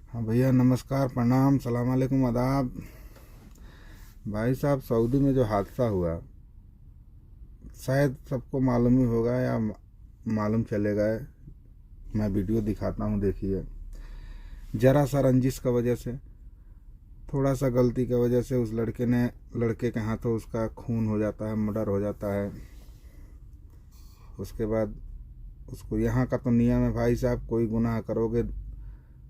हाँ भैया, नमस्कार, प्रणाम, सलाम अलैकुम, आदाब। भाई साहब, सऊदी में जो हादसा हुआ, शायद सबको मालूम ही होगा या मालूम चलेगा। मैं वीडियो दिखाता हूँ, देखिए। जरा सा रंजिश की वजह से, थोड़ा सा गलती की वजह से उस लड़के के हाथों उसका खून हो जाता है, मर्डर हो जाता है। उसके बाद उसको, यहाँ का तो नियम है भाई साहब, कोई गुनाह करोगे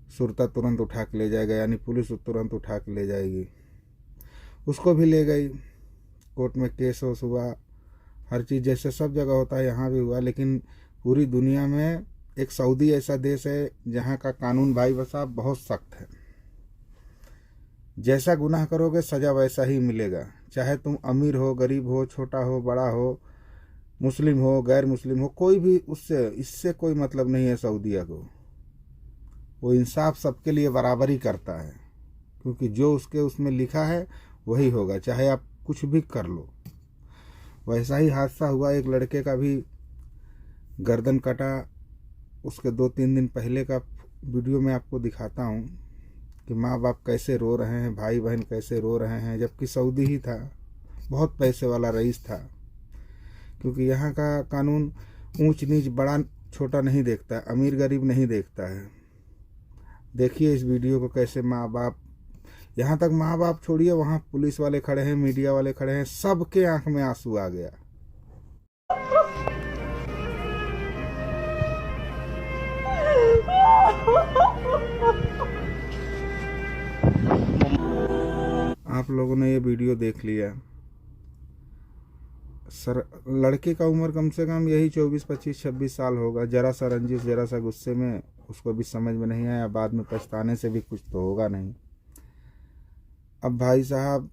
सुरता तुरंत उठा के ले जाएगा, यानी पुलिस तुरंत उठा के ले जाएगी। उसको भी ले गई, कोर्ट में केस वोस हुआ, हर चीज़ जैसे सब जगह होता है यहाँ भी हुआ। लेकिन पूरी दुनिया में एक सऊदी ऐसा देश है जहाँ का कानून भाई साहब बहुत सख्त है। जैसा गुनाह करोगे सज़ा वैसा ही मिलेगा, चाहे तुम अमीर हो, गरीब हो, छोटा हो, बड़ा हो, मुस्लिम हो, गैर मुस्लिम हो, कोई भी इससे कोई मतलब नहीं है सऊदीया को। वो इंसाफ सबके लिए बराबर ही करता है, क्योंकि जो उसमें लिखा है वही होगा, चाहे आप कुछ भी कर लो। वैसा ही हादसा हुआ, एक लड़के का भी गर्दन कटा। उसके 2-3 दिन पहले का वीडियो मैं आपको दिखाता हूँ कि माँ बाप कैसे रो रहे हैं, भाई बहन कैसे रो रहे हैं, जबकि सऊदी ही था, बहुत पैसे वाला रईस था। क्योंकि यहाँ का कानून ऊंच नीच, बड़ा छोटा नहीं देखता, अमीर गरीब नहीं देखता है। देखिए इस वीडियो को, कैसे माँ बाप, यहाँ तक माँ बाप छोड़िए, वहाँ पुलिस वाले खड़े हैं, मीडिया वाले खड़े हैं, सबके आंख में आंसू आ गया। आप लोगों ने ये वीडियो देख लिया। सर, लड़के का उम्र कम से कम यही 24, 25, 26 साल होगा। जरा सा रंजिश, जरा सा गुस्से में, उसको भी समझ में नहीं आया, बाद में पछताने से भी कुछ तो होगा नहीं। अब भाई साहब,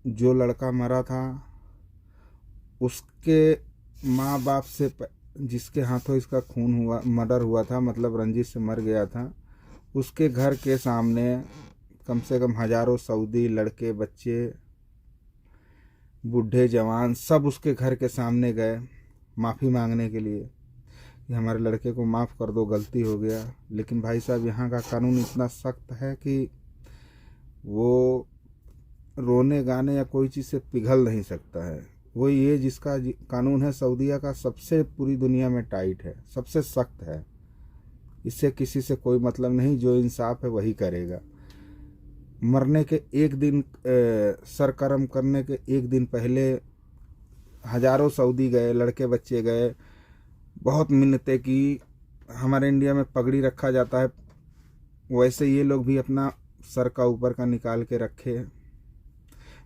जो लड़का मरा था उसके माँ बाप से, जिसके हाथों इसका खून हुआ, मर्डर हुआ था, मतलब रंजिश से मर गया था, उसके घर के सामने कम से कम हजारों सऊदी लड़के, बच्चे, बूढ़े, जवान, सब उसके घर के सामने गए माफ़ी मांगने के लिए कि हमारे लड़के को माफ़ कर दो, गलती हो गया। लेकिन भाई साहब, यहाँ का कानून इतना सख्त है कि वो रोने गाने या कोई चीज़ से पिघल नहीं सकता है। वो ये जिसका कानून है सऊदीया का, सबसे पूरी दुनिया में टाइट है, सबसे सख्त है। इससे किसी से कोई मतलब नहीं, जो इंसाफ है वही करेगा। मरने के एक दिन, सरकर्म करने के एक दिन पहले हजारों सऊदी गए, लड़के बच्चे गए, बहुत मिन्नतें की। हमारे इंडिया में पगड़ी रखा जाता है, वैसे ये लोग भी अपना सर का ऊपर का निकाल के रखे।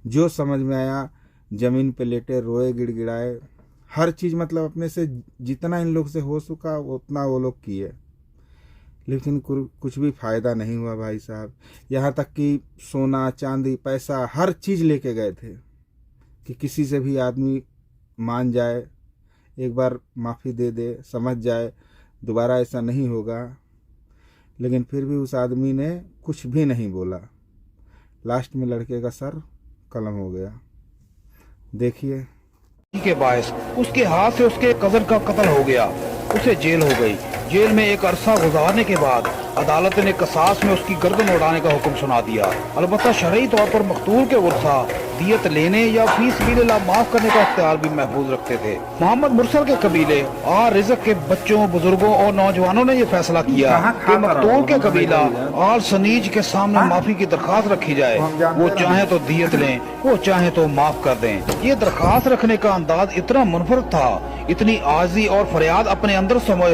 जो समझ में आया, ज़मीन पे लेटे, रोए, गिड़गिड़ाए, हर चीज़, मतलब अपने से जितना इन लोग से हो सका उतना वो लोग किए। लेकिन कुछ भी फ़ायदा नहीं हुआ भाई साहब। यहाँ तक कि सोना, चांदी, पैसा, हर चीज़ लेके गए थे कि किसी से भी आदमी मान जाए, एक बार माफ़ी दे दे, समझ जाए, दोबारा ऐसा नहीं होगा। लेकिन फिर भी उस आदमी ने कुछ भी नहीं बोला। लास्ट में लड़के का सर कलम हो गया। देखिए। के बायस उसके हाथ से उसके कजन का कत्ल हो गया, उसे जेल हो गई। जेल में एक अरसा गुजारने के बाद अदालत ने कसास में उसकी गर्दन उड़ाने का हुक्म सुना दिया। अलबत्ता शरई तौर पर मकतूल के वर्सा दियत लेने या फी सबीलिल्लाह माफ करने का इख्तियार भी महफूज रखते थे। मोहम्मद मुरसल के कबीले आल रिज़्क़ के बच्चों, बुजुर्गों और नौजवानों ने यह फैसला किया कि मकतूल के कबीला आल सनीज के सामने माफी की दरखास्त रखी जाए। वो चाहे तो दियत लें, वो चाहे तो माफ कर दें। ये दरखास्त रखने का अंदाज इतना मुनफरद था, इतनी आजी और फरियाद अपने अंदर समाये